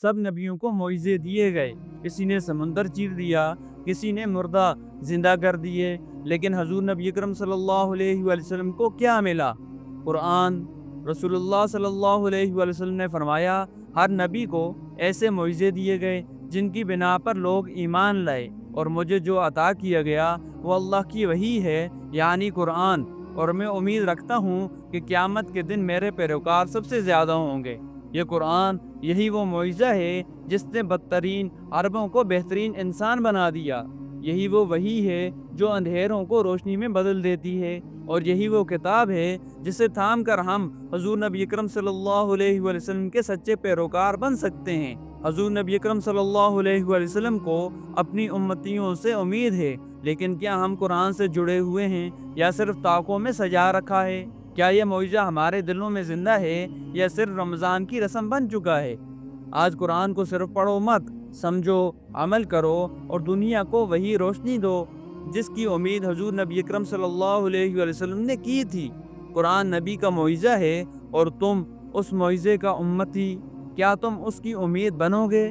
سب نبیوں کو معجزے دیے گئے، کسی نے سمندر چیر دیا، کسی نے مردہ زندہ کر دیے، لیکن حضور نبی اکرم صلی اللہ علیہ وآلہ وسلم کو کیا ملا؟ قرآن۔ رسول اللہ صلی اللہ علیہ وآلہ وسلم نے فرمایا، ہر نبی کو ایسے معجزے دیے گئے جن کی بنا پر لوگ ایمان لائے، اور مجھے جو عطا کیا گیا وہ اللہ کی وحی ہے، یعنی قرآن، اور میں امید رکھتا ہوں کہ قیامت کے دن میرے پیروکار سب سے زیادہ ہوں گے۔ یہ قرآن، یہی وہ معجزہ ہے جس نے بدترین عربوں کو بہترین انسان بنا دیا۔ یہی وہ وحی ہے جو اندھیروں کو روشنی میں بدل دیتی ہے، اور یہی وہ کتاب ہے جسے تھام کر ہم حضور نبی اکرم صلی اللہ علیہ وآلہ وسلم کے سچے پیروکار بن سکتے ہیں۔ حضور نبی اکرم صلی اللہ علیہ وآلہ وسلم کو اپنی امتیوں سے امید ہے، لیکن کیا ہم قرآن سے جڑے ہوئے ہیں یا صرف طاقوں میں سجا رکھا ہے؟ کیا یہ معجزہ ہمارے دلوں میں زندہ ہے یا صرف رمضان کی رسم بن چکا ہے؟ آج قرآن کو صرف پڑھو مت، سمجھو، عمل کرو، اور دنیا کو وہی روشنی دو جس کی امید حضور نبی اکرم صلی اللہ علیہ وآلہ وسلم نے کی تھی۔ قرآن نبی کا معجزہ ہے اور تم اس معجزے کا امتی، کیا تم اس کی امید بنو گے؟